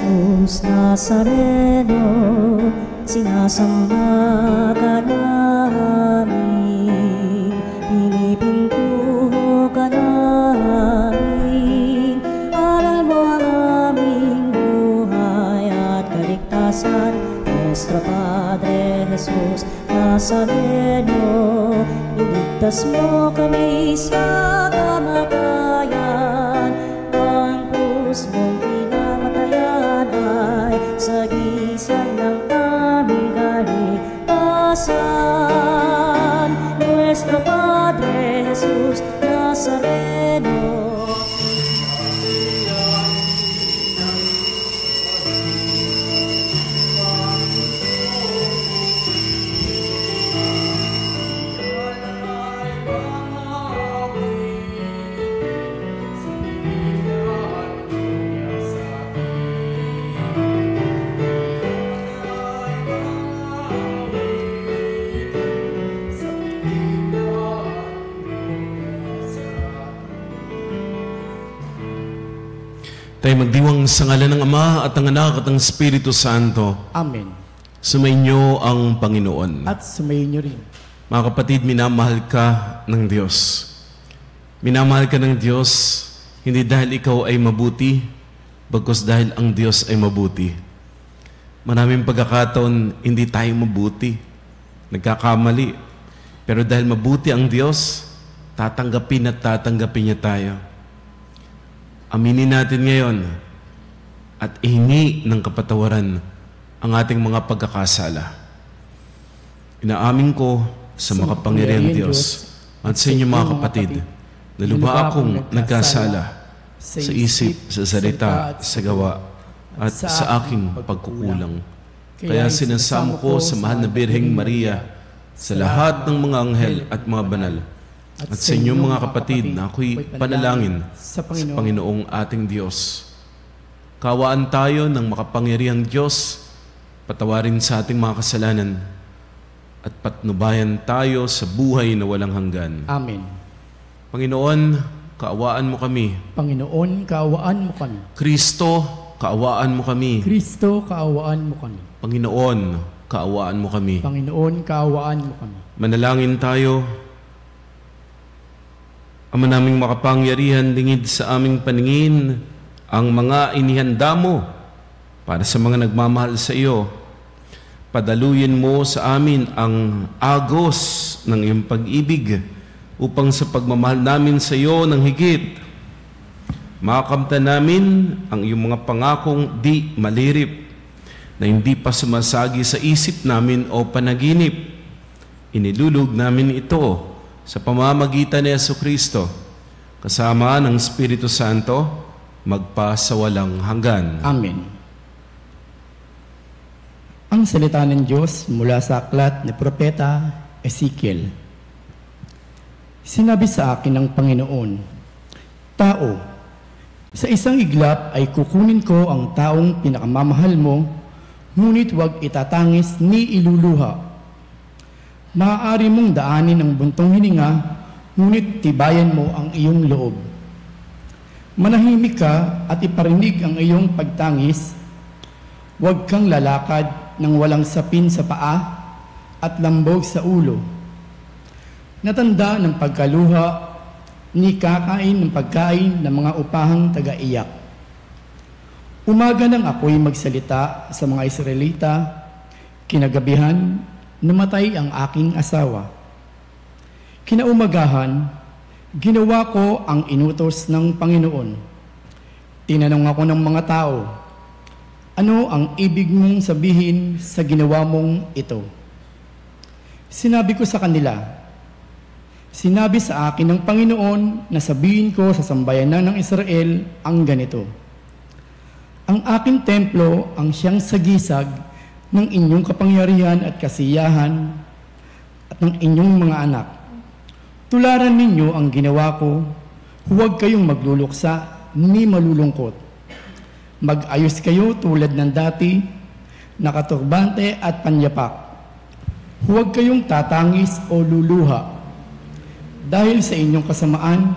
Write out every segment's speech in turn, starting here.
Jesus Nazareno, sinasamba ka namin, pinipintuho ka namin. Aral mo ang aming buhay at kaligtasan, Nuestro Padre Jesus Nazareno, iligtas mo kami sa kamatayan. Ang krus mong pinamatayan ay sagisag ng aming kaligtasan. Nuestro Padre Jesus Nazareno. Tayo magdiwang sa ngalan ng Ama at ng Anak at ng Espiritu Santo. Amen. Sumainyo ang Panginoon. At sumainyo rin. Mga kapatid, minamahal ka ng Diyos. Minamahal ka ng Diyos hindi dahil ikaw ay mabuti, bagkus dahil ang Diyos ay mabuti. Maraming pagkakataon, hindi tayo mabuti. Nagkakamali. Pero dahil mabuti ang Diyos, tatanggapin at tatanggapin niya tayo. Aminin natin ngayon at ihingi ng kapatawaran ang ating mga pagkakasala. Inaamin ko sa makapangyarihang Diyos at sa inyo mga kapatid na lubha akong nagkasala sa isip, sa salita, sa gawa at sa aking pagkukulang. Kaya sinasamo ko sa mahal na Birheng Maria, sa lahat ng mga anghel at mga banal, at sa inyong mga kapatid na ako'y panalangin sa Panginoong ating Diyos. Kawaan tayo ng makapangyarihang Diyos, patawarin sa ating mga kasalanan, at patnubayan tayo sa buhay na walang hanggan. Amen. Panginoon, kaawaan mo kami. Panginoon, kaawaan mo kami. Kristo, kaawaan mo kami. Kristo, kaawaan mo kami. Panginoon, kaawaan mo kami. Panginoon, kaawaan mo kami. Manalangin tayo. Ama naming makapangyarihan, lingid sa aming paningin ang mga inihanda mo para sa mga nagmamahal sa iyo. Padaluyin mo sa amin ang agos ng iyong pag-ibig upang sa pagmamahal namin sa iyo ng higit, makakamtan namin ang iyong mga pangakong di malirip na hindi pa sumasagi sa isip namin o panaginip. Inilulog namin ito sa pamamagitan ni Jesucristo, kasama ng Espiritu Santo, magpasawalang hanggan. Amen. Ang salita ng Diyos mula sa aklat ni Propeta Ezekiel. Sinabi sa akin ng Panginoon, Tao, sa isang iglap ay kukunin ko ang taong pinakamamahal mo, ngunit huwag itatangis ni iluluha. Maaari mong daanin ang buntong hininga, ngunit tibayan mo ang iyong loob. Manahimik ka at iparinig ang iyong pagtangis. Huwag kang lalakad nang walang sapin sa paa at lambog sa ulo. Natanda ng pagkaluha, ni kakain ng pagkain ng mga upahang taga-iyak. Umaga nang ako'y magsalita sa mga Israelita, kinagabihan, namatay ang aking asawa. Kinaumagahan, ginawa ko ang inutos ng Panginoon. Tinanong ako ng mga tao, ano ang ibig mong sabihin sa ginawa mong ito? Sinabi ko sa kanila, sinabi sa akin ng Panginoon na sabihin ko sa sambayanan ng Israel ang ganito, ang aking templo ang siyang sagisag ng inyong kapangyarihan at kasiyahan at ng inyong mga anak. Tularan ninyo ang ginawa ko, huwag kayong magluluksa ni malulungkot. Mag-ayos kayo tulad ng dati, nakaturbante at panyapak. Huwag kayong tatangis o luluha. Dahil sa inyong kasamaan,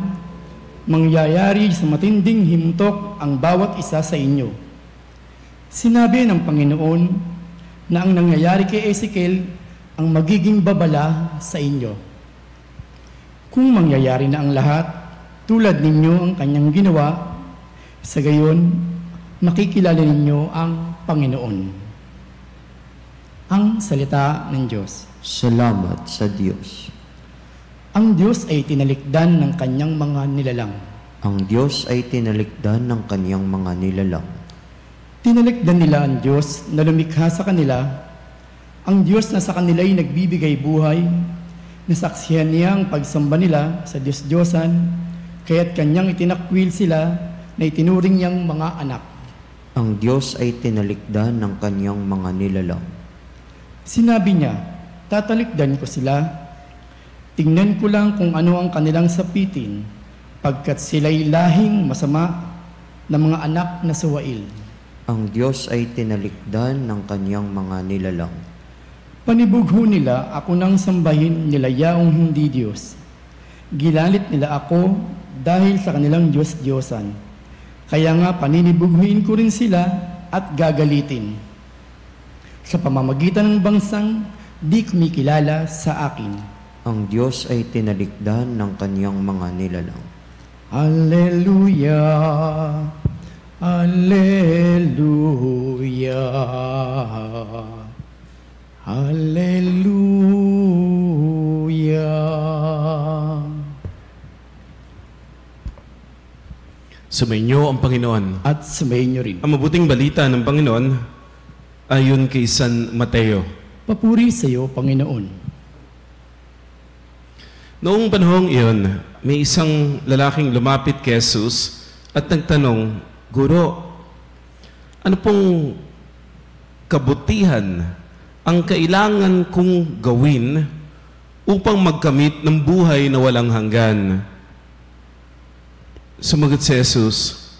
mangyayari sa matinding himtok ang bawat isa sa inyo. Sinabi ng Panginoon na ang nangyayari kay Ezekiel ang magiging babala sa inyo. Kung mangyayari na ang lahat, tulad ninyo ang kanyang ginawa, sa gayon, makikilala ninyo ang Panginoon. Ang salita ng Diyos. Salamat sa Diyos. Ang Diyos ay tinalikdan ng kanyang mga nilalang. Ang Diyos ay tinalikdan ng kanyang mga nilalang. Tinalikdan nila ang Diyos na lumikha sa kanila, ang Diyos na sa kanila ay nagbibigay buhay, nasaksihan niya ang pagsamba nila sa Diyos-Diyosan, kaya't kanyang itinakwil sila na itinuring niyang mga anak. Ang Diyos ay tinalikdan ng kanyang mga nilalang. Sinabi niya, tatalikdan ko sila, tingnan ko lang kung ano ang kanilang sapitin, pagkat sila'y lahing masama na mga anak na suwail. Ang Diyos ay tinalikdan ng kanyang mga nilalang. Panibugho nila ako nang sambahin nila yaong hindi Diyos. Gilalit nila ako dahil sa kanilang Diyos-Diyosan. Kaya nga paninibughuin ko rin sila at gagalitin. Sa pamamagitan ng bansang di kumikilala sa akin. Ang Diyos ay tinalikdan ng kanyang mga nilalang. Hallelujah! Hallelujah! Hallelujah! Sumainyo ang Panginoon. At sumayin niyo rin. Ang mabuting balita ng Panginoon ayon kay San Mateo. Papuri sa iyo, Panginoon. Noong panahong iyon, may isang lalaking lumapit kay Jesus at nagtanong, Guro, ano pong kabutihan ang kailangan kong gawin upang magkamit ng buhay na walang hanggan? Sumagot si Jesus,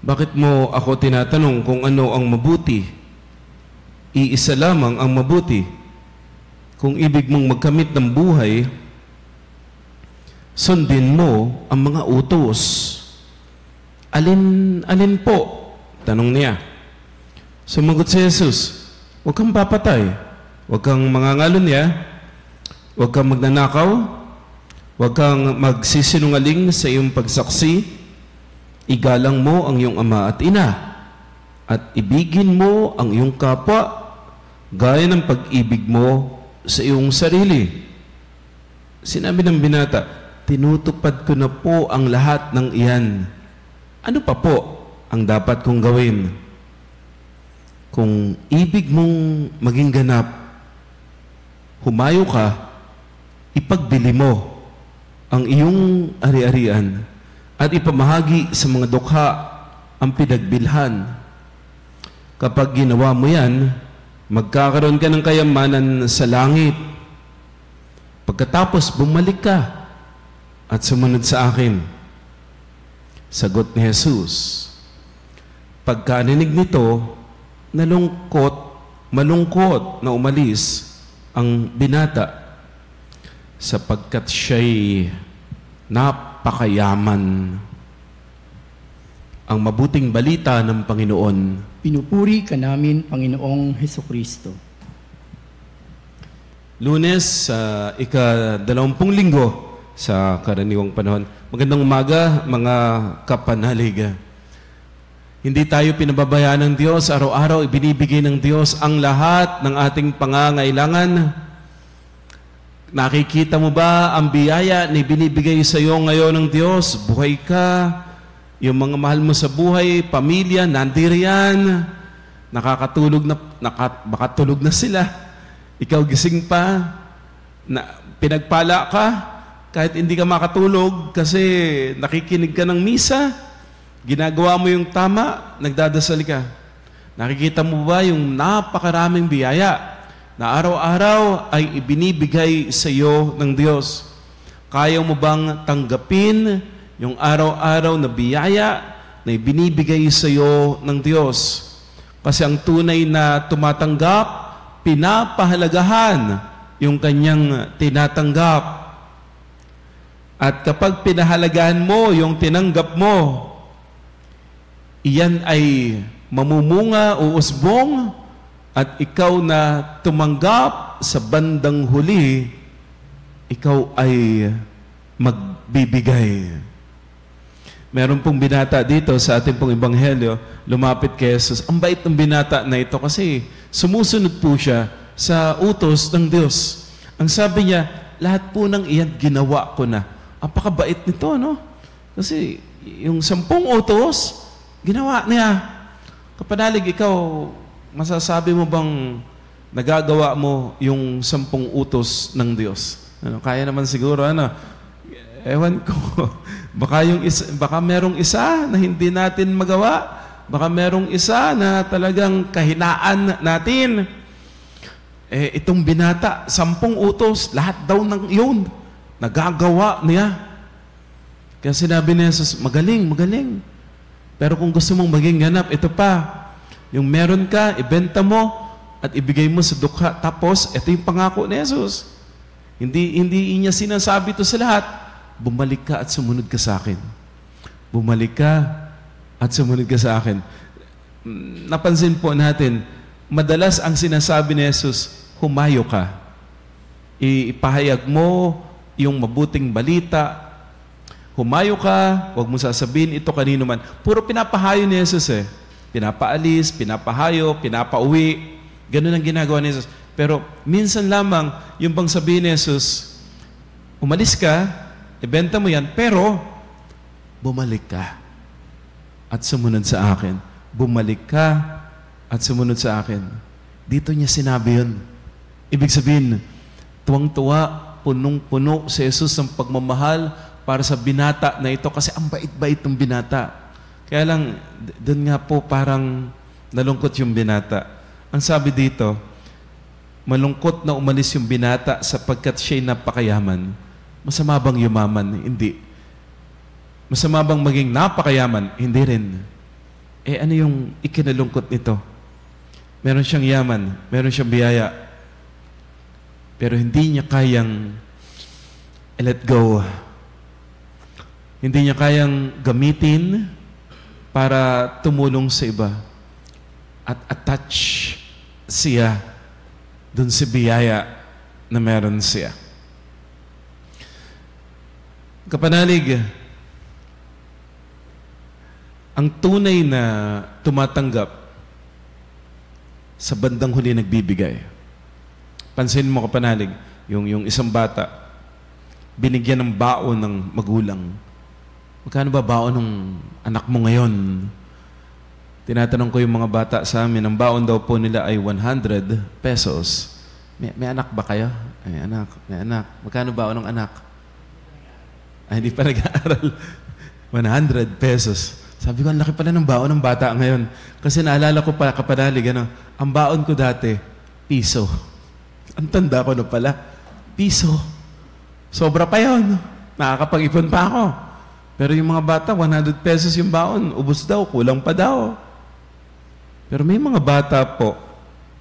bakit mo ako tinatanong kung ano ang mabuti? Iisa lamang ang mabuti. Kung ibig mong magkamit ng buhay, sundin mo ang mga utos. Alin po? Tanong niya. Sumagot si Jesus, huwag kang papatay, huwag kang mangangalunya, huwag kang magnanakaw, huwag kang magsisinungaling sa iyong pagsaksi, igalang mo ang iyong ama at ina, at ibigin mo ang iyong kapwa, gaya ng pag-ibig mo sa iyong sarili. Sinabi ng binata, tinutupad ko na po ang lahat ng iyan. Ano pa po ang dapat kong gawin? Kung ibig mong maging ganap, humayo ka, ipagbili mo ang iyong ari-arian at ipamahagi sa mga dukha ang pinagbilhan. Kapag ginawa mo yan, magkakaroon ka ng kayamanan sa langit. Pagkatapos, bumalik ka at sumunod sa akin. Sagot ni Jesus. Pagkaninig nito, malungkot na umalis ang binata sapagkat siya'y napakayaman. Ang mabuting balita ng Panginoon. Pinupuri ka namin, Panginoong Hesukristo. Lunes, ika-20 linggo sa karaniwang panahon. Magandang umaga, mga kapanalig. Hindi tayo pinababayaan ng Diyos. Araw-araw ibinibigay ng Diyos ang lahat ng ating pangangailangan. Nakikita mo ba ang biyaya na ibinibigay sa iyo ngayon ng Diyos? Buhay ka, yung mga mahal mo sa buhay, pamilya, nandiriyan, baka tulog na sila. Ikaw gising pa, pinagpala ka, kahit hindi ka makatulog kasi nakikinig ka ng misa, ginagawa mo yung tama, nagdadasal ka. Nakikita mo ba yung napakaraming biyaya na araw-araw ay ibinibigay sa iyo ng Diyos? Kaya mo bang tanggapin yung araw-araw na biyaya na ibinibigay sa iyo ng Diyos? Kasi ang tunay na tumatanggap, pinapahalagahan yung kanyang tinatanggap. At kapag pinahalagahan mo yung tinanggap mo, iyan ay mamumunga o usbong at ikaw na tumanggap sa bandang huli, ikaw ay magbibigay. Meron pong binata dito sa ating pong ebanghelyo, lumapit kay Jesus. Ang bait ng binata na ito kasi sumusunod po siya sa utos ng Diyos. Ang sabi niya, lahat po ng iyan ginawa ko na. Apakabait nito, no? Kasi yung 10 utos, ginawa niya. Kapanalig, ikaw, masasabi mo bang nagagawa mo yung 10 utos ng Diyos? Ano, kaya naman siguro, ano? Ewan ko. Baka merong isa na hindi natin magawa. Baka merong isa na talagang kahinaan natin. Itong binata, 10 utos, lahat daw ng iyon, nagagawa niya. Kaya sinabi ni Jesus, magaling, magaling. Pero kung gusto mong maging ganap, ito pa, yung meron ka, ibenta mo, at ibigay mo sa dukha. Tapos, ito yung pangako ni Jesus. Hindi niya sinasabi ito sa lahat. Bumalik ka at sumunod ka sa akin. Bumalik ka at sumunod ka sa akin. Napansin po natin, madalas ang sinasabi ni Jesus, humayo ka. Ipahayag mo yung mabuting balita. Humayo ka, huwag mo sasabihin ito kanino man. Puro pinapahayo ni Jesus eh. Pinapaalis, pinapahayo, pinapauwi. Ganun ang ginagawa ni Jesus. Pero minsan lamang, yung bang sabihin ni Jesus, umalis ka, ibenta mo yan, pero bumalik ka at sumunod sa akin. Bumalik ka at sumunod sa akin. Dito niya sinabi yun. Ibig sabihin, tuwang-tuwa, punong-puno si Jesus ng pagmamahal para sa binata na ito kasi ang bait-bait ng binata. Kaya lang, doon nga po parang nalungkot yung binata. Ang sabi dito, malungkot na umalis yung binata sapagkat siya'y napakayaman. Masama bang yumaman? Hindi. Masama bang maging napakayaman? Hindi rin. Ano yung ikinalungkot nito? Meron siyang yaman, meron siyang biyaya, pero hindi niya kayang let go. Hindi niya kayang gamitin para tumulong sa iba at attach siya dun sa biyaya na meron siya. Kapanalig, ang tunay na tumatanggap sa bandang huli nagbibigay. Pansin mo, kapanalig, yung isang bata, binigyan ng baon ng magulang. Magkano ba baon ng anak mo ngayon? Tinatanong ko yung mga bata sa amin, ang baon daw po nila ay 100 pesos. May anak ba kayo? May anak. Magkano baon ng anak? Hindi pa nag-aaral. 100 pesos. Sabi ko, ang laki pala ng baon ng bata ngayon. Kasi naalala ko pa, kapanalig, ang baon ko dati, piso. Ang tanda ko na pala, piso. Sobra pa yun. Nakakapag-ipon pa ako. Pero yung mga bata, 100 pesos yung baon. Ubus daw, kulang pa daw. Pero may mga bata po,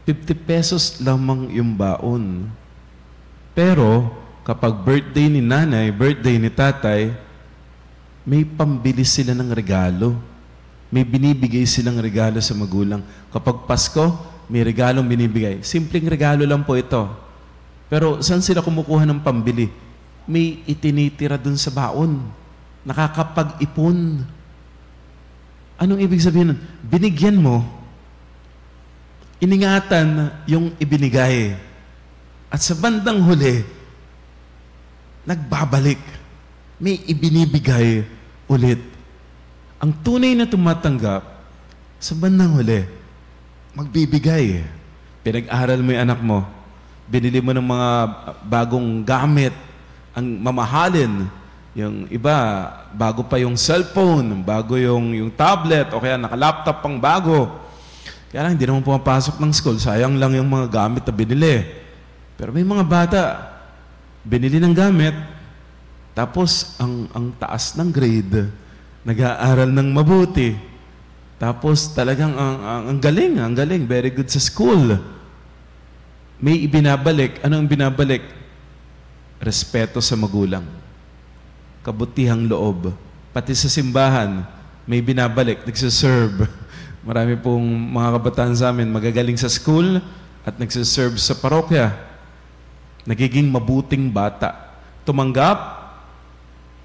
50 pesos lamang yung baon. Pero, kapag birthday ni nanay, birthday ni tatay, may pambili sila ng regalo. May binibigay silang regalo sa magulang. Kapag Pasko, may regalong binibigay. Simpleng regalo lang po ito. Pero saan sila kumukuha ng pambili? May itinitira dun sa baon. Nakakapag-ipon. Anong ibig sabihin nun? Binigyan mo, iningatan yung ibinigay. At sa bandang huli, nagbabalik. May ibinibigay ulit. Ang tunay na tumatanggap, sa bandang huli, magbibigay. Pinag-aral mo yung anak mo, binili mo ng mga bagong gamit, ang mamahalin. Yung iba, bago pa yung cellphone, bago yung tablet, o kaya naka-laptop pang bago. Kaya lang, hindi naman pumapasok ng school. Sayang lang yung mga gamit na binili. Pero may mga bata, binili ng gamit, tapos ang taas ng grade, nag-aaral ng mabuti. Tapos talagang ang galing, very good sa school. May ibinabalik. Ano ang binabalik? Respeto sa magulang. Kabutihang loob. Pati sa simbahan, may binabalik, nagsiserve. Marami pong mga kabataan sa amin magagaling sa school at nagsiserve sa parokya. Nagiging mabuting bata. Tumanggap,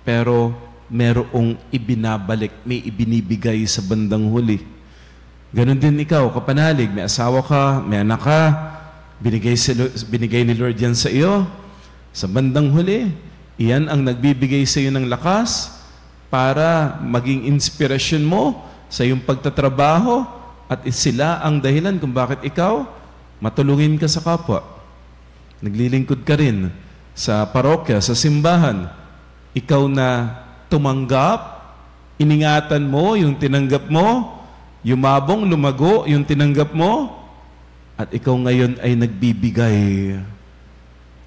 pero merong ibinabalik, may ibinibigay sa bandang huli. Ganon din ikaw, kapanalig, may asawa ka, may anak ka, binigay ni Lord yan sa iyo. Sa bandang huli, iyan ang nagbibigay sa iyo ng lakas para maging inspirasyon mo sa iyong pagtatrabaho at sila ang dahilan kung bakit ikaw matulungin ka sa kapwa. Naglilingkod ka rin sa parokya, sa simbahan. Ikaw na tumanggap, iningatan mo yung tinanggap mo, yumabong, lumago yung tinanggap mo, at ikaw ngayon ay nagbibigay.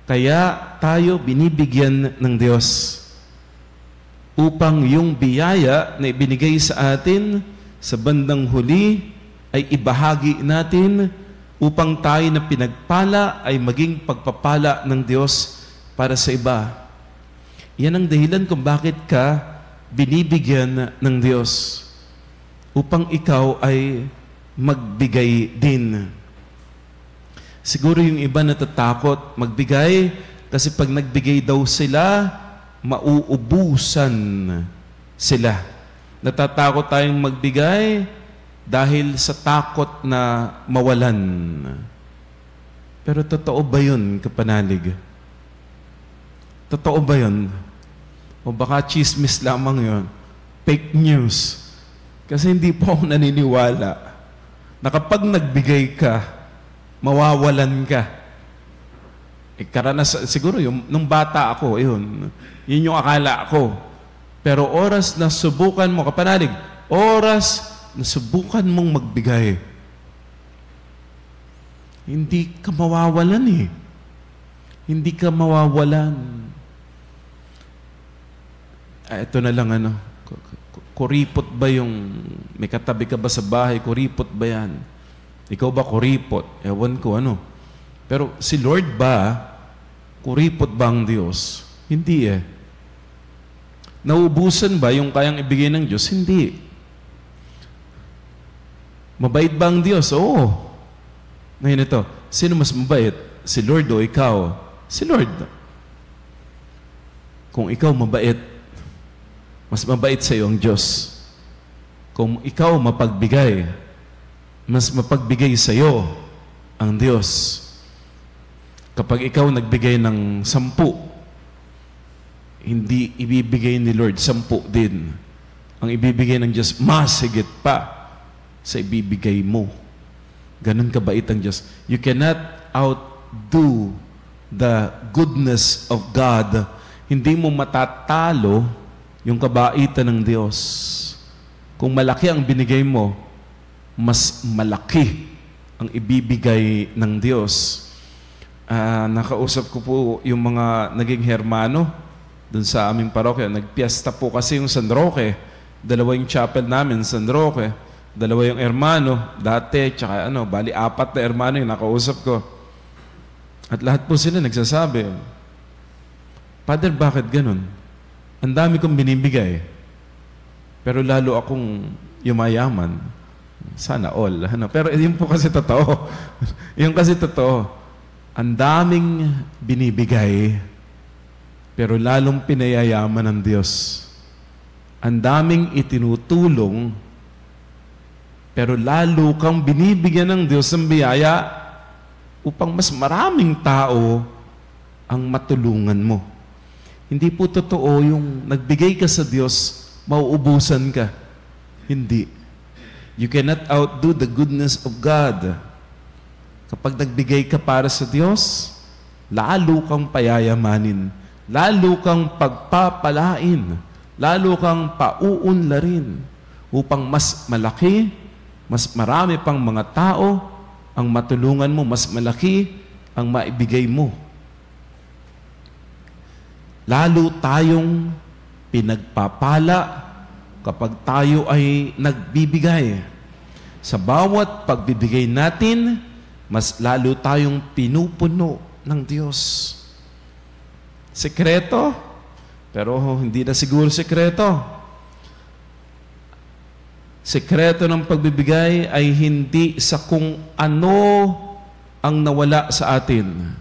Kaya tayo binibigyan ng Diyos upang yung biyaya na ibinigay sa atin sa bandang huli ay ibahagi natin upang tayo na pinagpala ay maging pagpapala ng Diyos para sa iba. Yan ang dahilan kung bakit ka binibigyan ng Diyos, upang ikaw ay magbigay din. Siguro yung iba natatakot magbigay kasi pag nagbigay daw sila, mauubusan sila. Natatakot tayong magbigay dahil sa takot na mawalan. Pero totoo ba yun, kapanalig? Totoo ba yun? O baka chismis lamang yun? Fake news. Kasi hindi po ako naniniwala na kapag nagbigay ka, mawawalan ka. Siguro nung bata ako, yun yung akala ko. Pero oras na subukan mo, kapanalig, oras na subukan mong magbigay, hindi ka mawawalan eh. Hindi ka mawawalan. Ito na lang kuripot ba yung, may katabi ka ba sa bahay, kuripot ba yan? Ikaw ba kuripot? Ewan ko Pero si Lord ba, kuripot ba ang Diyos? Hindi eh. Nauubusan ba yung kayang ibigay ng Diyos? Hindi. Mabait ba ang Diyos? Oo. Ngayon ito, sino mas mabait? Si Lord o ikaw? Si Lord. Kung ikaw mabait, mas mabait sa iyo ang Diyos. Kung ikaw mapagbigay, mas mapagbigay sa iyo ang Diyos. Kapag ikaw nagbigay ng 10, hindi ibibigay ni Lord 10 din. Ang ibibigay ng Diyos, mas higit pa sa ibibigay mo. Ganun kabait ang Diyos. You cannot outdo the goodness of God. Hindi mo matatalo yung kabaitan ng Diyos. Kung malaki ang binigay mo, mas malaki ang ibibigay ng Diyos. Nakausap ko po yung mga naging hermano dun sa aming parokya. Nagpiesta po kasi yung San Roque. 2 yung chapel namin, San Roque. 2 yung hermano, dati, tsaka bali 4 na hermano yung nakausap ko. At lahat po sila nagsasabi, Father, bakit ganun? Ang dami kong binibigay, pero lalo akong yumayaman. Sana all. Pero yun po kasi totoo. Yun kasi totoo. Ang daming binibigay, pero lalong pinayayaman ng Diyos. Ang daming itinutulong, pero lalo kang binibigyan ng Diyos ng biyaya upang mas maraming tao ang matulungan mo. Hindi po totoo yung nagbigay ka sa Diyos, mauubusan ka. Hindi. You cannot outdo the goodness of God. Kapag nagbigay ka para sa Diyos, lalo kang payayamanin, lalo kang pagpapalain, lalo kang pauunlarin upang mas malaki, mas marami pang mga tao ang matulungan mo, mas malaki ang maibigay mo. Lalo tayong pinagpapala kapag tayo ay nagbibigay. Sa bawat pagbibigay natin, mas lalo tayong pinupuno ng Diyos. Sekreto? Pero hindi na siguro sekreto. Sekreto ng pagbibigay ay hindi sa kung ano ang nawala sa atin,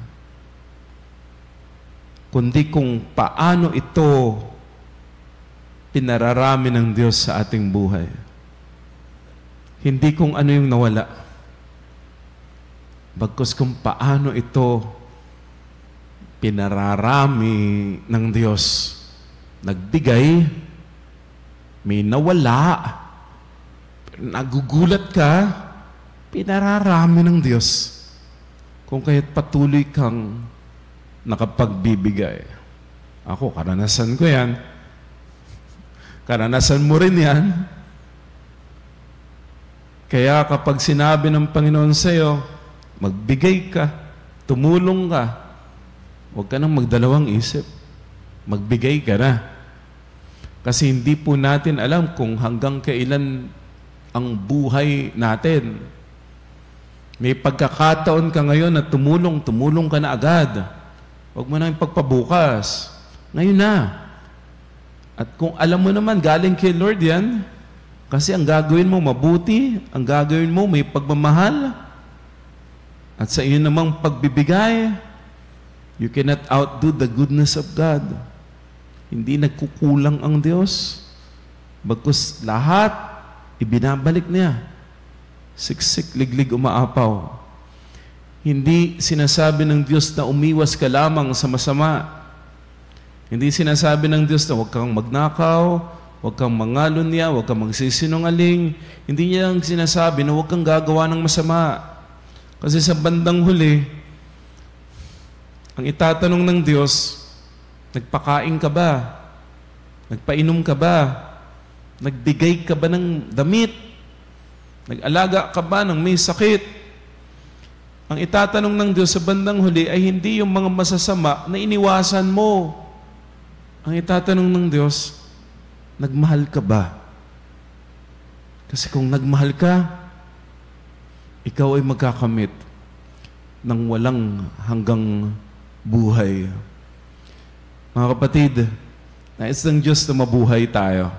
kundi kung paano ito pinararami ng Diyos sa ating buhay. Hindi kung ano yung nawala, bagkus kung paano ito pinararami ng Diyos. Nagbigay, may nawala, nagugulat ka, pinararami ng Diyos. Kung kaya't patuloy kang nakapagbibigay. Ako, karanasan ko yan. Karanasan mo rin yan. Kaya kapag sinabi ng Panginoon sa'yo, magbigay ka, tumulong ka, huwag ka nang magdalawang isip. Magbigay ka na. Kasi hindi po natin alam kung hanggang kailan ang buhay natin. May pagkakataon ka ngayon na tumulong ka na agad. Huwag mo na yung pagpabukas. Ngayon na. At kung alam mo naman, galing kay Lord yan, kasi ang gagawin mo mabuti, ang gagawin mo may pagmamahal, at sa iyo namang pagbibigay, you cannot outdo the goodness of God. Hindi nagkukulang ang Diyos. Bagkus lahat, ibinabalik niya. Siksik, liglig, umaapaw. Hindi sinasabi ng Diyos na umiwas ka lamang sa masama. Hindi sinasabi ng Diyos na huwag kang magnakaw, huwag kang mangalunya, huwag kang magsisinungaling. Hindi niya lang sinasabi na huwag kang gagawa ng masama. Kasi sa bandang huli, ang itatanong ng Diyos, nagpakain ka ba? Nagpainom ka ba? Nagbigay ka ba ng damit? Nag-alaga ka ba ng may sakit? Ang itatanong ng Diyos sa bandang huli ay hindi yung mga masasama na iniwasan mo. Ang itatanong ng Diyos, nagmahal ka ba? Kasi kung nagmahal ka, ikaw ay magkakamit ng walang hanggang buhay. Mga kapatid, nais ng Diyos na mabuhay tayo.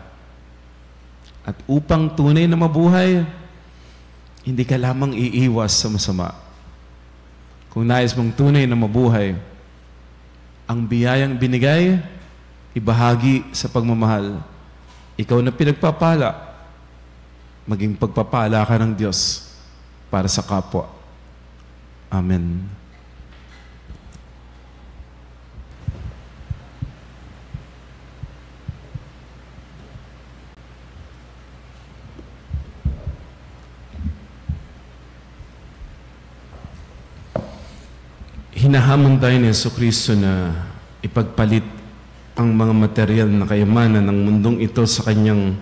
At upang tunay na mabuhay, hindi ka lamang iiwas sa masama. Kung nais mong tunay na mabuhay, ang biyayang binigay, ibahagi sa pagmamahal. Ikaw na pinagpapala, maging pagpapala ka ng Diyos para sa kapwa. Amen. Hinahamon tayo ni Jesucristo na ipagpalit ang mga material na kayamanan ng mundong ito sa kanyang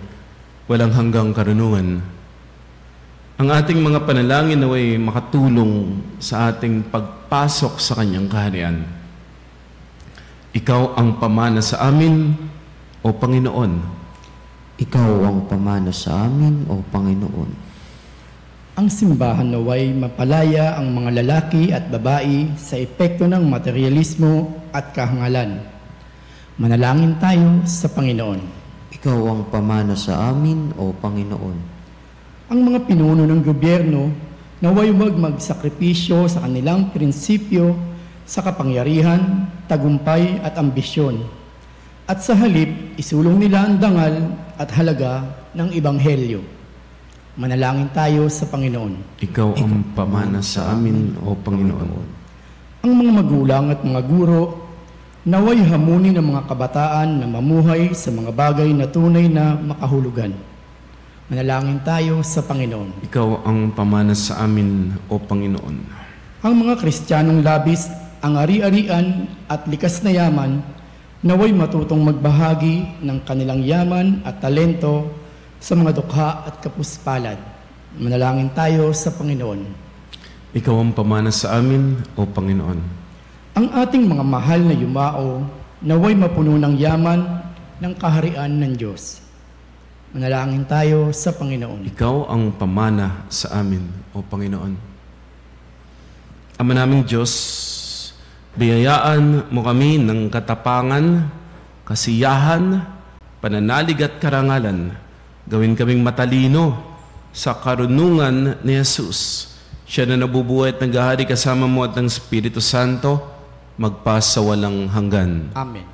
walang hanggang karunungan. Ang ating mga panalangin naway makatulong sa ating pagpasok sa kanyang kaharian. Ikaw ang pamana sa amin, O Panginoon. Ikaw ang pamana sa amin, O Panginoon. Ang simbahan naway mapalaya ang mga lalaki at babae sa epekto ng materialismo at kahangalan. Manalangin tayo sa Panginoon. Ikaw ang pamana sa amin, O Panginoon. Ang mga pinuno ng gobyerno naway huwag magsakripisyo sa kanilang prinsipyo sa kapangyarihan, tagumpay at ambisyon. At sa halip, isulong nila ang dangal at halaga ng Ebanghelyo. Manalangin tayo sa Panginoon. Ikaw ang pamana sa amin, O Panginoon. Ang mga magulang at mga guro, naway hamunin ng mga kabataan na mamuhay sa mga bagay na tunay na makahulugan. Manalangin tayo sa Panginoon. Ikaw ang pamana sa amin, O Panginoon. Ang mga Kristiyanong labis, ang ari-arian at likas na yaman, naway matutong magbahagi ng kanilang yaman at talento sa mga dukha at kapuspalad. Manalangin tayo sa Panginoon. Ikaw ang pamana sa amin, O Panginoon. Ang ating mga mahal na yumao, naway mapuno ng yaman ng kaharian ng Diyos. Manalangin tayo sa Panginoon. Ikaw ang pamana sa amin, O Panginoon. Ama naming Diyos, biyayaan mo kami ng katapangan, kasiyahan, pananalig at karangalan Gawin kaming matalino sa karunungan ni Jesus. Siya na nabubuhay at naghahari kasama mo at ng Espiritu Santo, magpasawalang hanggan. Amen.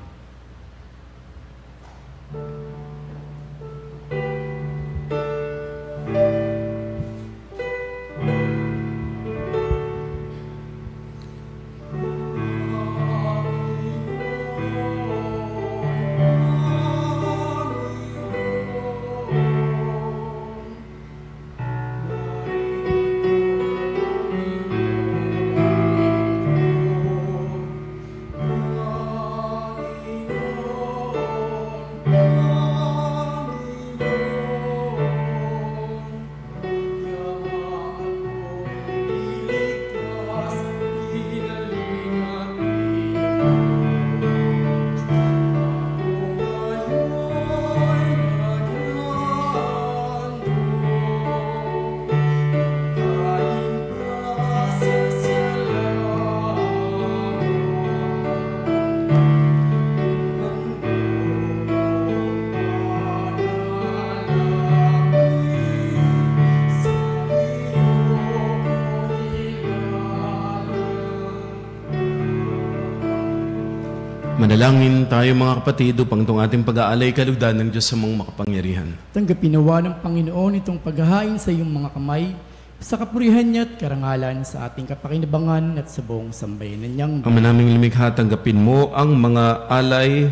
Manalangin tayo mga kapatid upang itong ating pag-aalay kalugdan ng Diyos sa mga makapangyarihan. Tanggapin nawa ng Panginoon itong paghahain sa iyong mga kamay, sa kapurihan niya at karangalan sa ating kapakinabangan at sa buong sambayanan niyang. Ama naming lumikha, tanggapin mo ang mga alay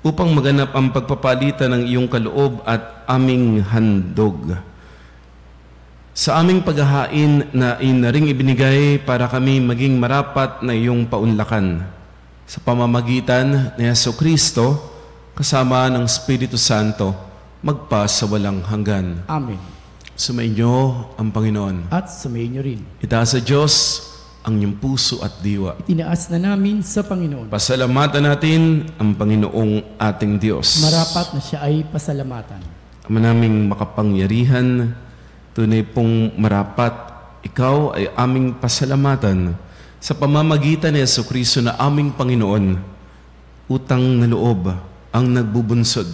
upang maganap ang pagpapalitan ng iyong kaloob at aming handog. Sa aming paghahain na inaring ibinigay para kami maging marapat na iyong paunlakan. Sa pamamagitan ni Jesucristo, kasama ng Espiritu Santo, magpasawalang hanggan. Amen. Sumainyo ang Panginoon. At sumayin niyo rin. Itaas sa Diyos ang iyong puso at diwa. Itinaas na namin sa Panginoon. Pasalamatan natin ang Panginoong ating Diyos. Marapat na siya ay pasalamatan. Ama naming makapangyarihan, tunay pong marapat, ikaw ay aming pasalamatan sa pamamagitan ni Jesucristo na aming Panginoon. Utang na loob ang nagbubunsod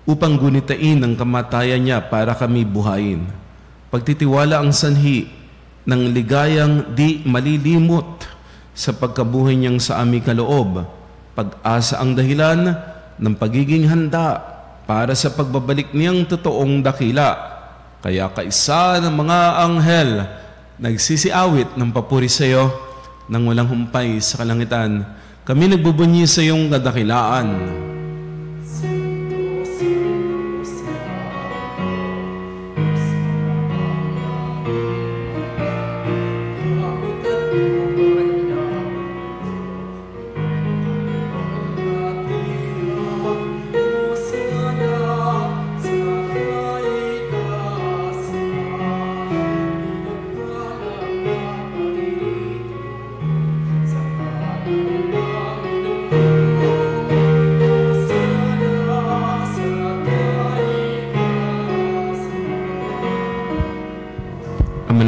upang gunitain ang kamatayan niya para kami buhayin. Pagtitiwala ang sanhi ng ligayang di malilimot sa pagkabuhay niyang sa aming kaloob. Pag-asa ang dahilan ng pagiging handa para sa pagbabalik niyang totoong dakila. Kaya kaisa ng mga anghel nagsisiawit ng papuri sa iyo nang walang humpay sa kalangitan. Kami nagbubunyi sa iyong kadakilaan.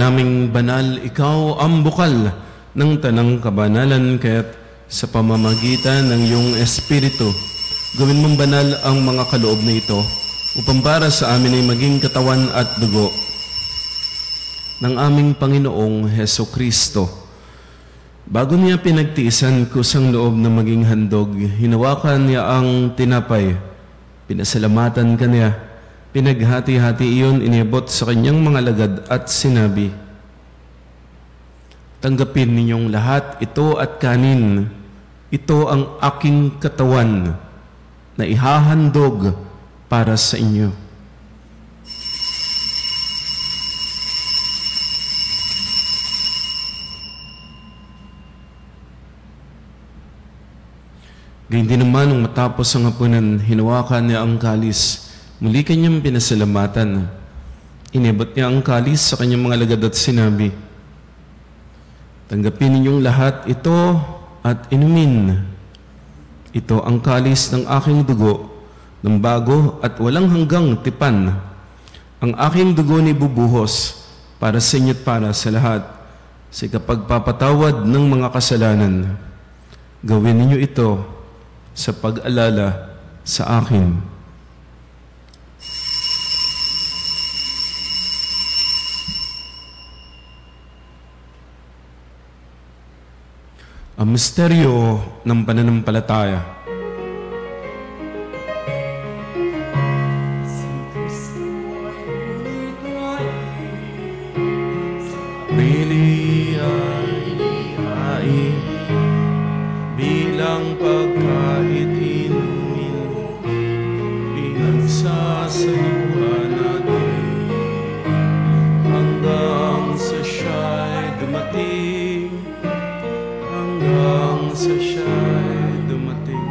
Naming banal, ikaw ang bukal ng tanang kabanalan, kaya't sa pamamagitan ng iyong Espiritu, gawin mong banal ang mga kaloob na ito upang para sa amin ay maging katawan at dugo ng aming Panginoong Jesucristo. Bago niya pinagtiisan kusang loob na maging handog, hinawakan niya ang tinapay, pinasalamatan kaniya, pinaghati-hati iyon, iniabot sa kanyang mga lagad at sinabi, tanggapin ninyong lahat ito at kanin. Ito ang aking katawan na ihahandog para sa inyo. Gayun din naman, nung matapos ang hapunan, hinawakan niya ang kalis. Muli kanyang pinasalamatan. Inibot niya ang kalis sa kanyang mga lagad at sinabi, tanggapin ninyong lahat ito at inumin. Ito ang kalis ng aking dugo, ng bago at walang hanggang tipan. Ang aking dugo ni bubuhos para sa inyo at para sa lahat, sa ikapagpapatawad ng mga kasalanan. Gawin ninyo ito sa pag-alala sa akin. Ang misteryo ng pananampalataya. Bili ay bilang pagkait inumin, pinagsasaluhan natin hanggang sa siya'y dumating, hanggang sa siya'y dumating.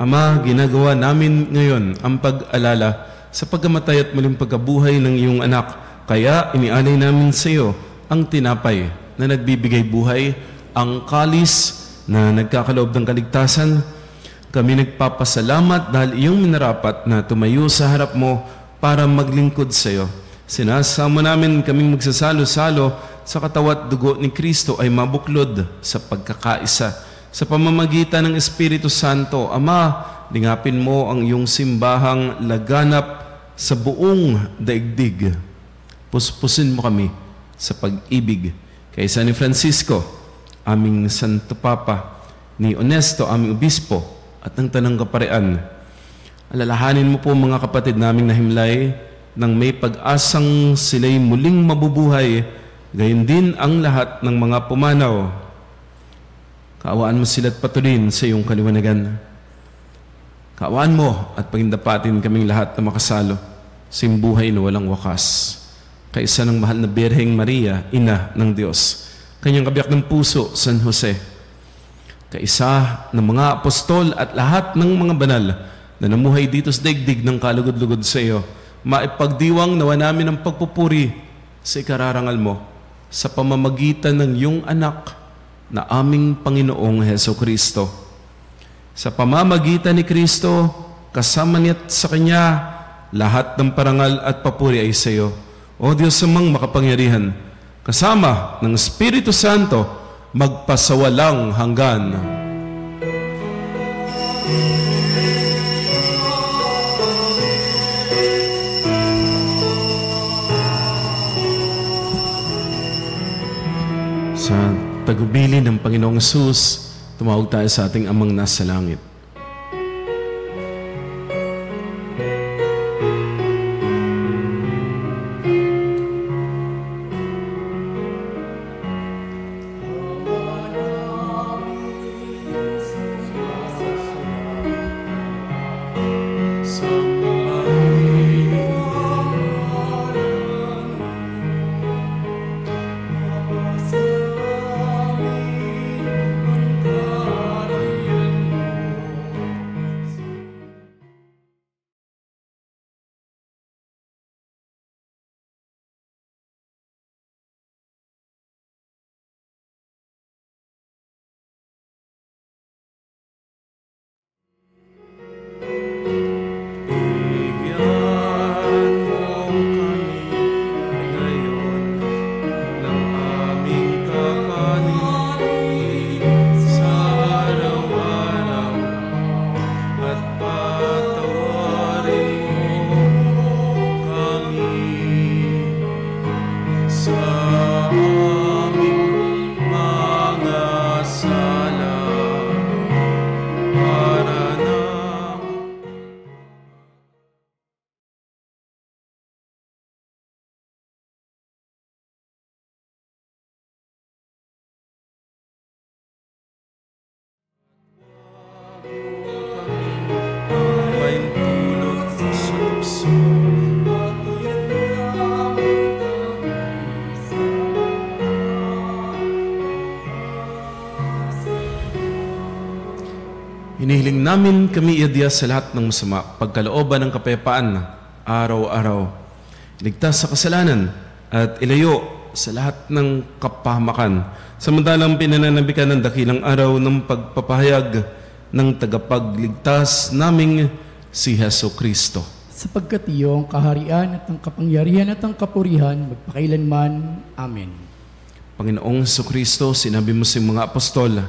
Ama, ginagawa namin ngayon ang pag-alala sa pagkamatay at muling pagkabuhay ng iyong anak. Kaya inialay namin sa iyo ang tinapay na nagbibigay buhay, ang kalis na nagkakaloob ng kaligtasan. Kami nagpapasalamat dahil iyong minarapat na tumayo sa harap mo para maglingkod sa iyo. Sinasama namin kaming magsasalo-salo sa katawan at dugo ni Kristo ay mabuklod sa pagkakaisa. Sa pamamagitan ng Espiritu Santo, Ama, lingapin mo ang iyong simbahang laganap sa buong daigdig. Puspusin mo kami sa pag-ibig kay San Francisco, aming Santo Papa, ni Onesto, aming Obispo, at ng Tanang Kaparian. Alalahanin mo po mga kapatid naming nahimlay nang may pag-asang sila'y muling mabubuhay, gayon din ang lahat ng mga pumanaw. Kaawaan mo sila't patuloyin sa iyong kaliwanagan. Kaawaan mo at pagindapatin kaming lahat na makasalo sa buhay na walang wakas. Kaisa ng mahal na Birheng Maria, Ina ng Diyos, kanyang kabiyak ng puso, San Jose, kaisa ng mga apostol at lahat ng mga banal na namuhay dito sa daigdig ng kalugod-lugod sa iyo, maipagdiwang nawa namin ang pagpupuri sa ikararangal mo sa pamamagitan ng iyong anak na aming Panginoong Hesukristo. Sa pamamagitan ni Kristo, kasama niya't sa Kanya, lahat ng parangal at papuri ay sa iyo, O Diyos amang makapangyarihan, kasama ng Espiritu Santo, magpasawalang hanggan. Sa tagubili ng Panginoong Hesus, tumawag tayo sa ating Amang nasa langit. Hinihiling namin kami iadya sa lahat ng masama, pagkalooban ng kapayapaan araw-araw. Iligtas sa kasalanan at ilayo sa lahat ng kapahamakan. Samantalang pinananabikan ng dakilang araw ng pagpapahayag ng tagapagligtas naming si Hesukristo. Sapagkat iyong kaharian at ang kapangyarihan at ang kapurihan magpakailanman. Amen. Panginoong Hesukristo, sinabi mo sa mga apostol,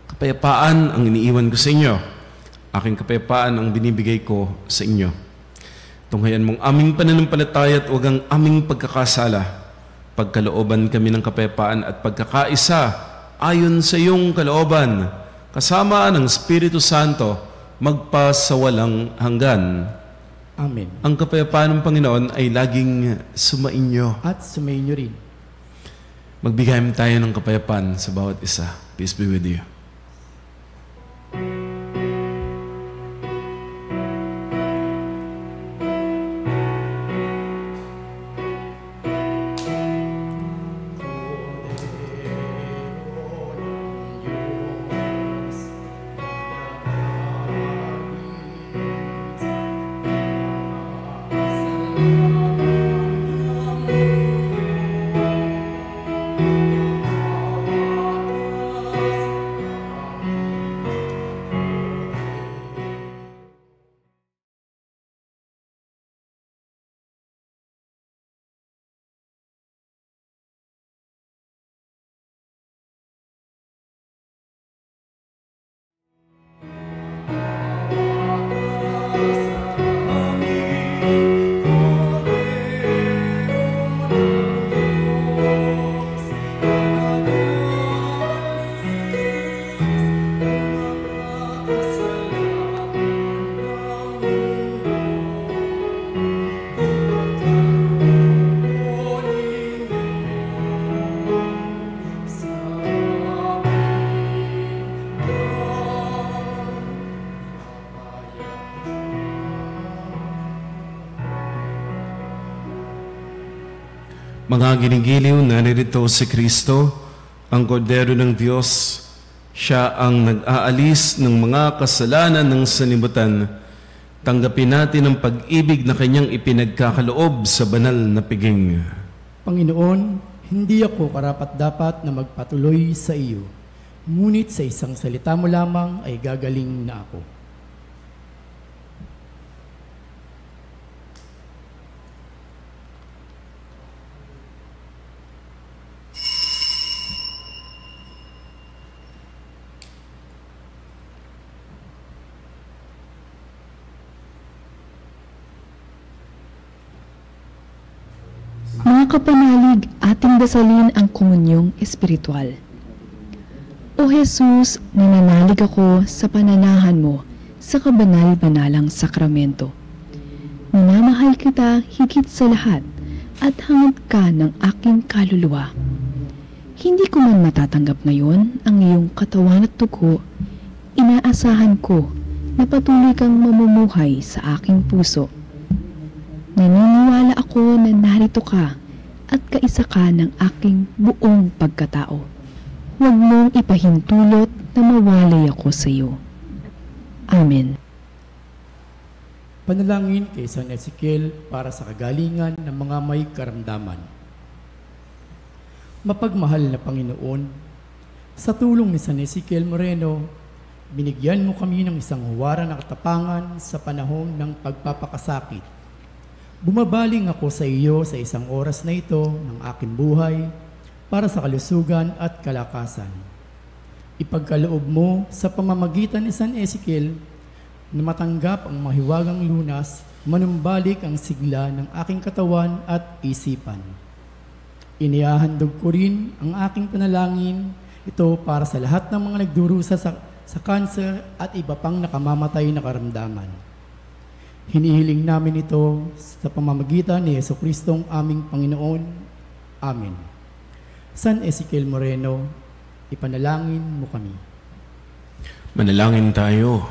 kapayapaan ang iniiwan ko sa inyo. Aking kapayapaan ang binibigay ko sa inyo. Tunghayan mong aming pananampalataya at huwag ang aming pagkakasala. pagkalooban kami ng kapayapaan at pagkakaisa ayon sa iyong kalooban, kasama ng Espiritu Santo, magpasawalang hanggan. Amen. Ang kapayapaan ng Panginoon ay laging sumainyo. At sumainyo rin. Magbigay tayo ng kapayapaan sa bawat isa. Peace be with you. Mga ginigiliw, naririto si Kristo, ang kordero ng Diyos. Siya ang nag-aalis ng mga kasalanan ng sanlibutan. Tanggapin natin ang pag-ibig na kanyang ipinagkakaloob sa banal na piging. Panginoon, hindi ako karapat-dapat na magpatuloy sa iyo. Ngunit sa isang salita mo lamang ay gagaling na ako. Mga kapanalig, ating dasalin ang komunyong espiritual. O Jesus, nananalig ako sa pananahan mo sa kabanal-banalang sakramento. Minamahal kita higit sa lahat at hangad ka ng aking kaluluwa. Hindi ko man matatanggap ngayon ang iyong katawan at dugo, inaasahan ko na patuloy kang mamumuhay sa aking puso. Naniniwala ako na narito ka at kaisa ka ng aking buong pagkatao. Huwag mong ipahintulot na mawalay ako sa iyo. Amen. Panalangin kay San Ezekiel para sa kagalingan ng mga may karamdaman. Mapagmahal na Panginoon, sa tulong ni San Ezekiel Moreno, binigyan mo kami ng isang huwara na katapangan sa panahon ng pagpapakasakit. Bumabaling ako sa iyo sa isang oras na ito ng aking buhay para sa kalusugan at kalakasan. Ipagkaloob mo sa pamamagitan ni San Ezekiel na matanggap ang mahiwagang lunas, manumbalik ang sigla ng aking katawan at isipan. Inihahandog ko rin ang aking panalangin ito para sa lahat ng mga nagdurusa sa kanser at iba pang nakamamatay na karamdaman. Hinihiling namin ito sa pamamagitan ni Jesucristong aming Panginoon. Amen. San Ezekiel Moreno, ipanalangin mo kami. Manalangin tayo.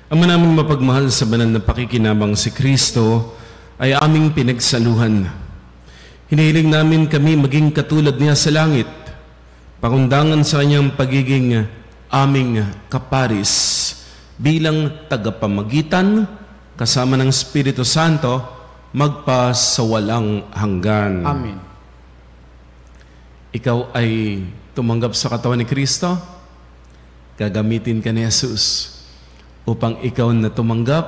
Ang naming mapagmahal sa banal na pakikinabang si Kristo ay aming pinagsaluhan. Hinihiling namin kami maging katulad niya sa langit, pakundangan sa kanyang pagiging aming kaparis bilang tagapamagitan kasama ng Espiritu Santo, magpasawalang hanggan. Amen. Ikaw ay tumanggap sa katawan ni Kristo, gagamitin ka ni Jesus upang ikaw na tumanggap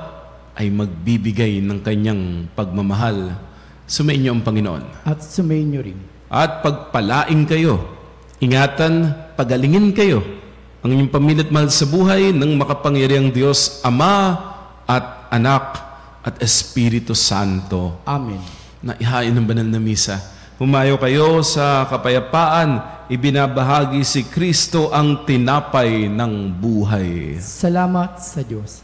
ay magbibigay ng kanyang pagmamahal. Sumainyo ang Panginoon. At sumainyo rin. At pagpalaing kayo, ingatan, pagalingin kayo ang inyong pamilya at mahal sa buhay ng makapangyarihang Diyos, Ama at Anak at Espiritu Santo. Amen. Na ihain ng banal na misa Humayo kayo sa kapayapaan, ibinabahagi si Kristo ang tinapay ng buhay. Salamat sa Diyos.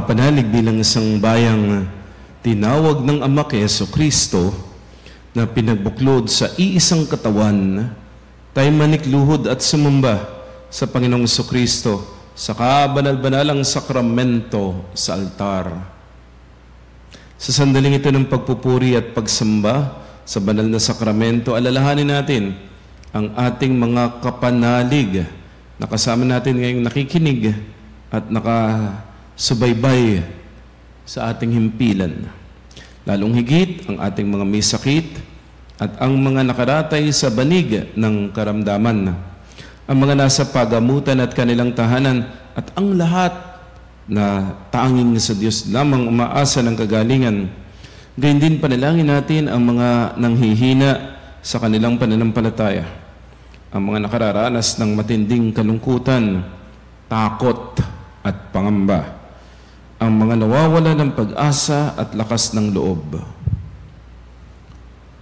Kapanalig bilang isang bayang tinawag ng Ama kay Jesucristo na pinagbuklod sa iisang katawan, tayo manikluhod at sumamba sa Panginoong Jesucristo sa kabanal-banalang sakramento sa altar. Sa sandaling ito ng pagpupuri at pagsamba sa banal na sakramento, alalahanin natin ang ating mga kapanalig na kasama natin ngayong nakikinig at subaybay sa ating himpilan. Lalong higit ang ating mga may sakit at ang mga nakaratay sa banig ng karamdaman, ang mga nasa pagamutan at kanilang tahanan, at ang lahat na tanging sa Diyos lamang umaasa ng kagalingan. Gayun din panalangin natin ang mga nanghihina sa kanilang pananampalataya, ang mga nakararanas ng matinding kalungkutan, takot at pangamba, ang mga nawawala ng pag-asa at lakas ng loob.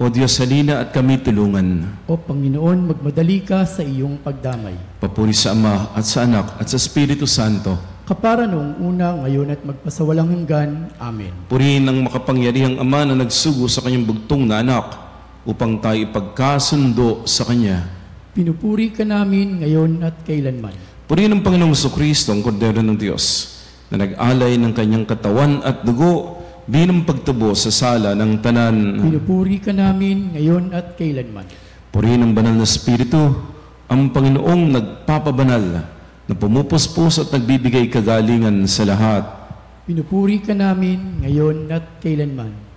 O Diyos, halina at kami tulungan. O Panginoon, magmadali ka sa iyong pagdamay. Papuri sa Ama at sa Anak at sa Espiritu Santo. Kapara noong una, ngayon at magpasawalang hanggan. Amen. Purihin ang makapangyarihang Ama na nagsugo sa kanyang bugtong na anak upang tayo ipagkasundo sa Kanya. Pinupuri ka namin ngayon at kailanman. Purihin ang Panginoong Jesucristo, ang Kordero ng Diyos, na nag-alay ng kanyang katawan at dugo bilang pagtubo sa sala ng tanan. Pinupuri ka namin ngayon at kailanman. Purihin ang banal na Espiritu, ang Panginoong nagpapabanal, na pumupuspos at nagbibigay kagalingan sa lahat. Pinupuri ka namin ngayon at kailanman.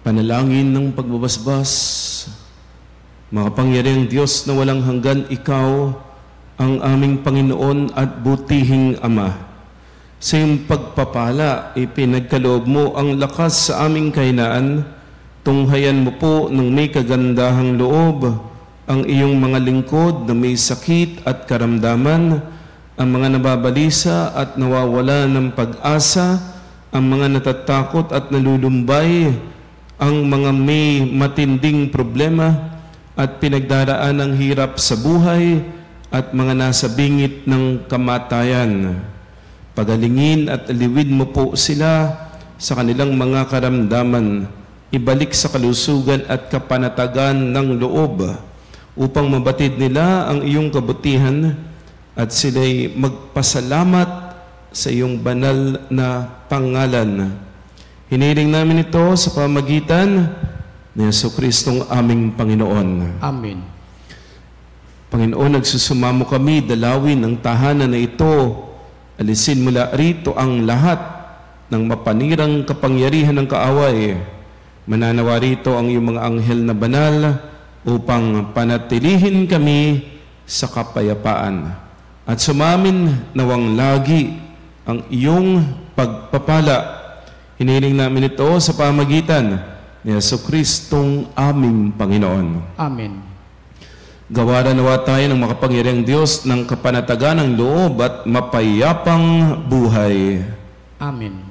Panalangin ng pagbabasbas. Makapangyarihang Diyos na walang hanggan, Ikaw ang aming Panginoon at butihing Ama. Sa iyong pagpapala, ipinagkaloob mo ang lakas sa aming kahinaan. Tunghayan mo po ng may kagandahang loob ang iyong mga lingkod na may sakit at karamdaman, ang mga nababalisa at nawawala ng pag-asa, ang mga natatakot at nalulumbay, ang mga may matinding problema at pinagdaraan ng hirap sa buhay at mga nasa bingit ng kamatayan. Pagalingin at aliwin mo po sila sa kanilang mga karamdaman, ibalik sa kalusugan at kapanatagan ng loob upang mabatid nila ang iyong kabutihan at sila'y magpasalamat sa iyong banal na pangalan. Hiniling namin ito sa pamagitan ni Jesucristong aming Panginoon. Amen. Panginoon, nagsusumamo kami, dalawin ang tahanan na ito. Alisin mula rito ang lahat ng mapanirang kapangyarihan ng kaaway. Mananawa rito ang iyong mga anghel na banal upang panatilihin kami sa kapayapaan. At sumamin nawang lagi ang iyong pagpapala. Hiniling namin ito sa pamagitan ni Jesucristong aming Panginoon. Amen. Gawaran nawa tayo ng makapangyarihang Diyos ng kapanatagan ng loob at mapayapang buhay. Amen.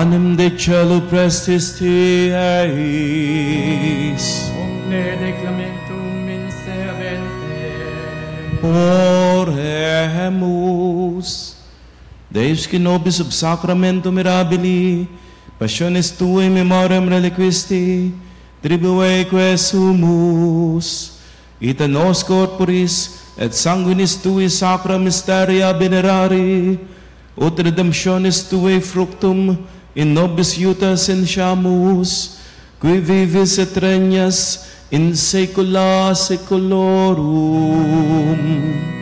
Panem de cielo prestisti eis, Omne declamentum ministerente. Oremus. Deus qui nobis sub sacramento mirabili, passionis tui memoriam reliquisti, tribueque sumus, ita nos corporis et sanguinis tui sacra mysteria venerari, ut redemptionis tui fructum in nobis iuta sentiamus, qui vivis et regnas in saecula saeculorum.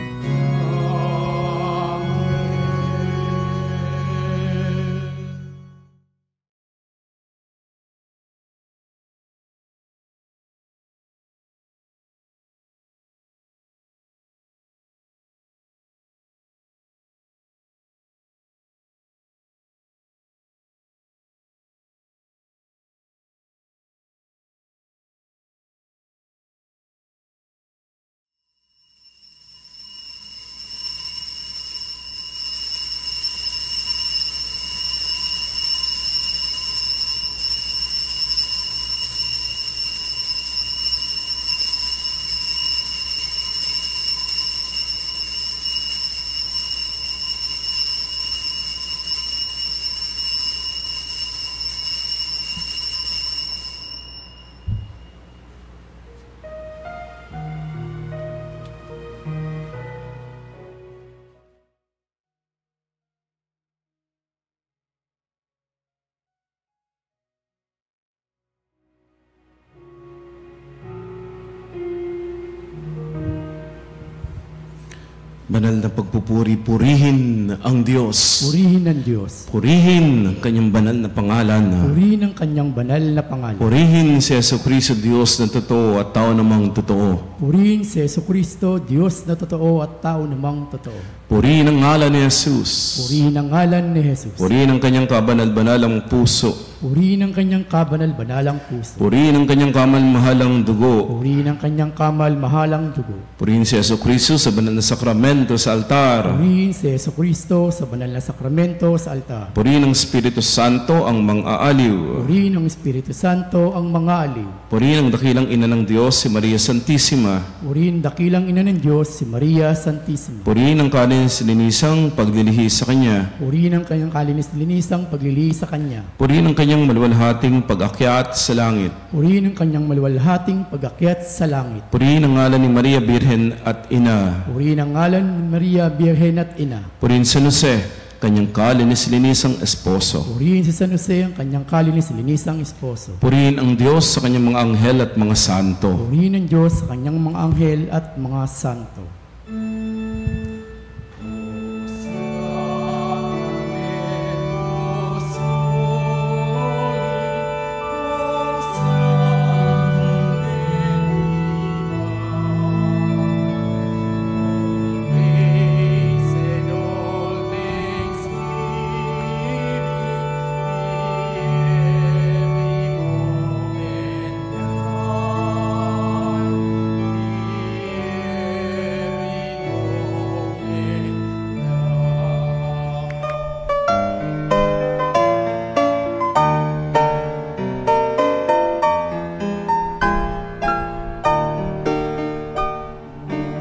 banal na pagpupuri, purihin ang Diyos. Purihin ang Diyos. Purihin ang kanyang banal na pangalan. Purihin ang kanyang banal na pangalan. Purihin si Jesucristo, Diyos na totoo at tao namang totoo. Purihin si Jesucristo, Diyos na totoo at tao namang totoo. Purihin ang ngalan ni Jesus. Purihin ang ngalan ni Jesus. Purihin ang kanyang kabanal-banalang puso. Purihin ang kanyang kabanal-banalang puso. Purihin ang kanyang kamal-mahalang dugo. Purihin ang kanyang kamal-mahalang dugo. Purihin si Jesucristo sa banal na sakramento sa altar. Purihin si Jesucristo sa banal na sakramento sa altar. Purihin ang Espiritu Santo ang mang-aaliw. Purihin ang Espiritu Santo ang mga aliw. Purihin ang dakilang ina ng Diyos, si Maria Santissima. Purihin dakilang ina ng Diyos, si Maria Santissima. Purihin ang kalinis-linisang paglilihis sa Kanya. Purihin ang kanyang kalinis-linisang paglilihis sa Kanya. Purihin ang kanyang maluwalhating pag-akyat sa langit. Purihin ang kanyang maluwalhating pag-akyat sa langit. Purihin ang ngalan ni Maria Birhen at Ina. Purihin ang ngalan ni Maria Birhen at Ina. Purihin San Jose, kanyang kalinis-linisang esposo. Purihin si San Jose ang kanyang kalinis-linisang esposo. Purihin ang Diyos sa kanyang mga anghel at mga santo. Purihin ang Diyos sa kanyang mga anghel at mga santo.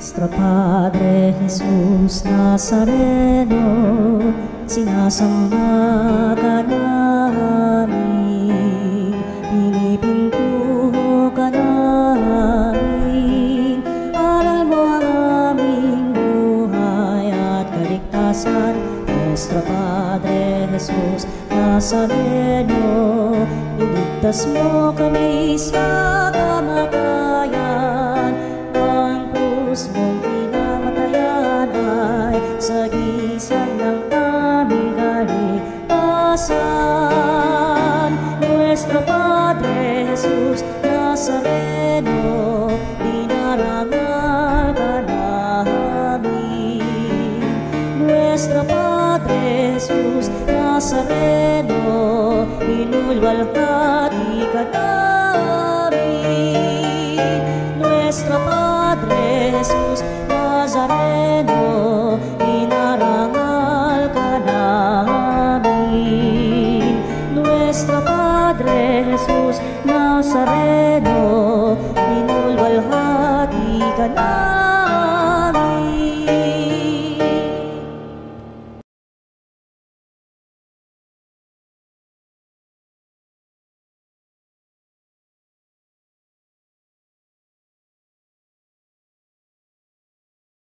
Nuestro Padre Jesús Nazareno, sinasamba ka namin, pinipintuho ka namin, aral mo ang aming buhay at kaligtasan. Nuestro Padre Jesús Nazareno, iligtas mo kami sa kamatayan, ang krus mong pinamatayan ay sagisag ng aming kaligtasan. Nuestro Padre Jesus Nazareno, dinarangal ka namin. Nuestro Padre Jesus Nazareno, inulwalhati ka